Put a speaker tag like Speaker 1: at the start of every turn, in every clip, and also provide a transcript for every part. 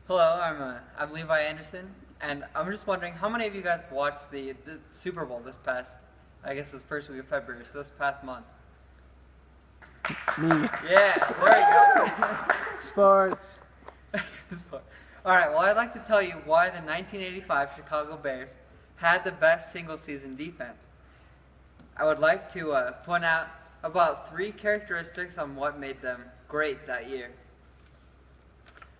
Speaker 1: Hello, I'm Levi Anderson, and I'm just wondering how many of you guys watched the Super Bowl this past, I guess this first week of February, so this past month.
Speaker 2: Me.
Speaker 1: Yeah, there you go.
Speaker 2: Sports.
Speaker 1: All right, well, I'd like to tell you why the 1985 Chicago Bears had the best single-season defense. I would like to point out about 3 characteristics on what made them great that year.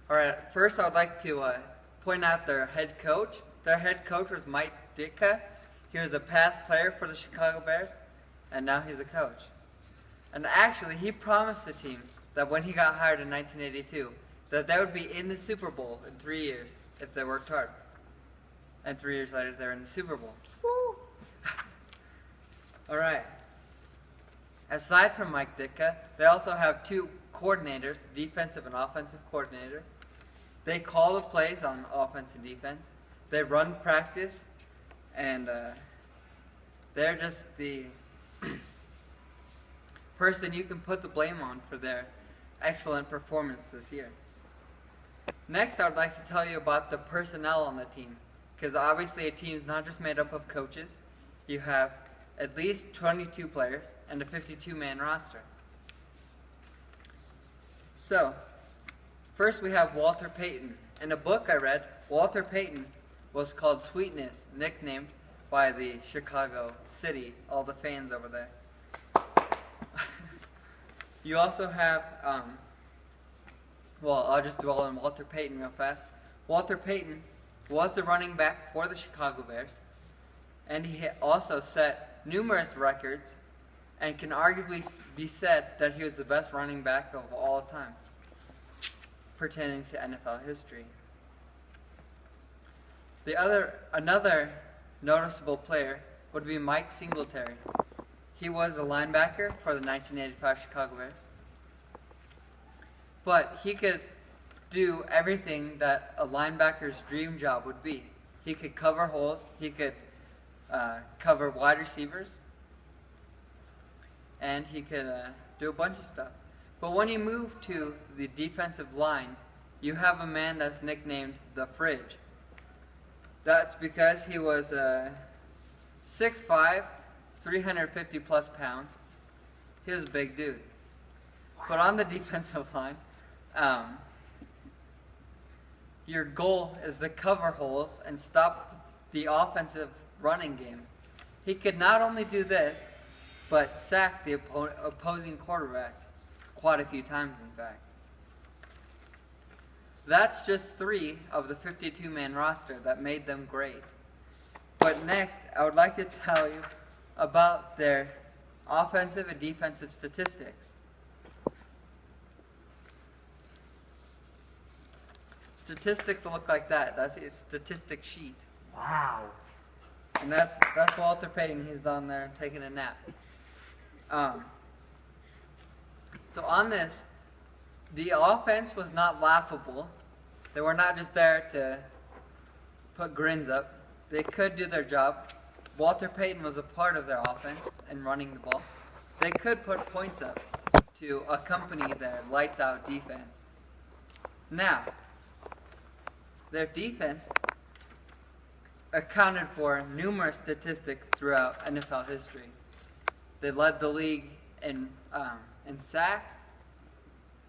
Speaker 1: All right, first I would like to point out their head coach. Their head coach was Mike Ditka. He was a past player for the Chicago Bears, and now he's a coach. And actually, he promised the team that when he got hired in 1982, that they would be in the Super Bowl in 3 years if they worked hard. And 3 years later, they're in the Super Bowl. Woo! All right. Aside from Mike Ditka, they also have 2 coordinators, defensive and offensive coordinator. They call the plays on offense and defense. They run practice, and they're just the person you can put the blame on for their excellent performance this year. Next, I would like to tell you about the personnel on the team, because obviously a team is not just made up of coaches. You have at least 22 players and a 52-man roster. So, first we have Walter Payton. In a book I read, Walter Payton was called Sweetness, nicknamed by the Chicago City, all the fans over there. You also have, well, I'll just dwell on Walter Payton real fast. Walter Payton was the running back for the Chicago Bears, and he also set numerous records and can arguably be said that he was the best running back of all time, pertaining to NFL history. Another noticeable player would be Mike Singletary. He was a linebacker for the 1985 Chicago Bears, but he could do everything that a linebacker's dream job would be. He could cover holes, he could cover wide receivers, and he could do a bunch of stuff. But when you move to the defensive line, you have a man that's nicknamed the Fridge. That's because he was 6'5", 350 plus pounds. He was a big dude. But on the defensive line, your goal is to cover holes and stop the offensive running game. He could not only do this, but sack the opposing quarterback quite a few times, in fact. That's just 3 of the 52-man roster that made them great. But next, I would like to tell you about their offensive and defensive statistics. Statistics look like that. That's a statistic sheet.
Speaker 2: Wow.
Speaker 1: And that's Walter Payton. He's down there taking a nap. So on this, the offense was not laughable. They were not just there to put grins up. They could do their job. Walter Payton was a part of their offense and running the ball. They could put points up to accompany their lights-out defense. Now, their defense accounted for numerous statistics throughout NFL history. They led the league in sacks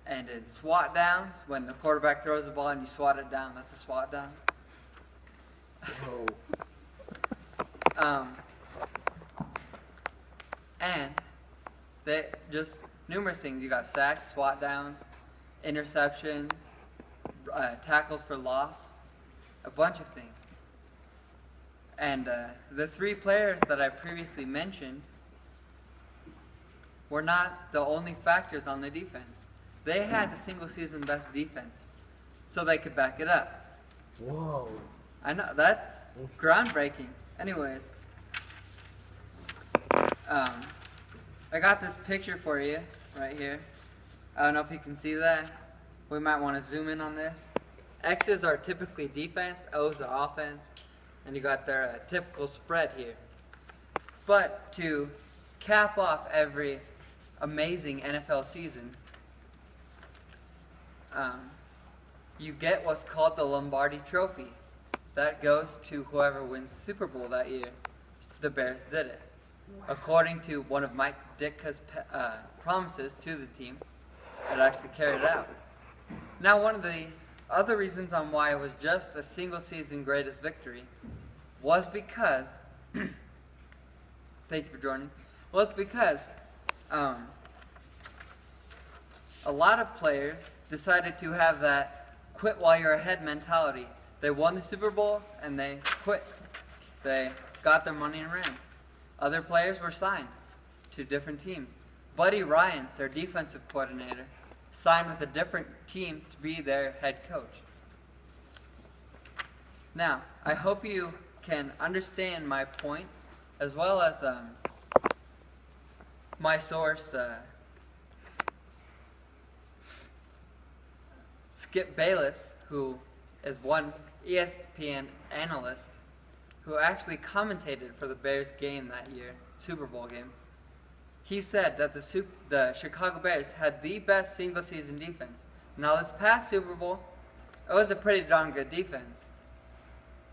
Speaker 1: and in swat downs. When the quarterback throws the ball and you swat it down, that's a swat down.
Speaker 2: Whoa.
Speaker 1: And they just numerous things. You got sacks, swat downs, interceptions, tackles for loss, a bunch of things. And the 3 players that I previously mentioned were not the only factors on the defense. They had the single season best defense, so they could back it up.
Speaker 2: Whoa.
Speaker 1: I know, that's groundbreaking. Anyways, I got this picture for you right here. I don't know if you can see that. We might want to zoom in on this. X's are typically defense, O's are offense, and you got their typical spread here. But to cap off every amazing NFL season, you get what's called the Lombardi Trophy. That goes to whoever wins the Super Bowl that year. The Bears did it. According to one of Mike Ditka's promises to the team, it actually carried out. Now, one of the other reasons on why it was just a single season greatest victory was because, thank you for joining, was because a lot of players decided to have that quit while you're ahead mentality. They won the Super Bowl and they quit. They got their money and ran. Other players were signed to different teams. Buddy Ryan, their defensive coordinator, signed with a different team to be their head coach. Now, I hope you can understand my point, as well as my source, Skip Bayless, who is one ESPN analyst who actually commentated for the Bears game that year, Super Bowl game. He said that the Chicago Bears had the best single-season defense. Now, this past Super Bowl, it was a pretty darn good defense,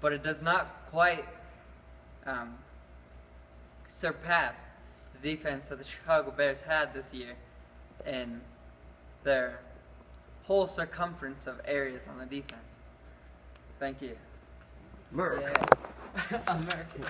Speaker 1: but it does not quite surpass the defense that the Chicago Bears had this year in their whole circumference of areas on the defense. Thank you.
Speaker 2: America.
Speaker 1: Yeah. American.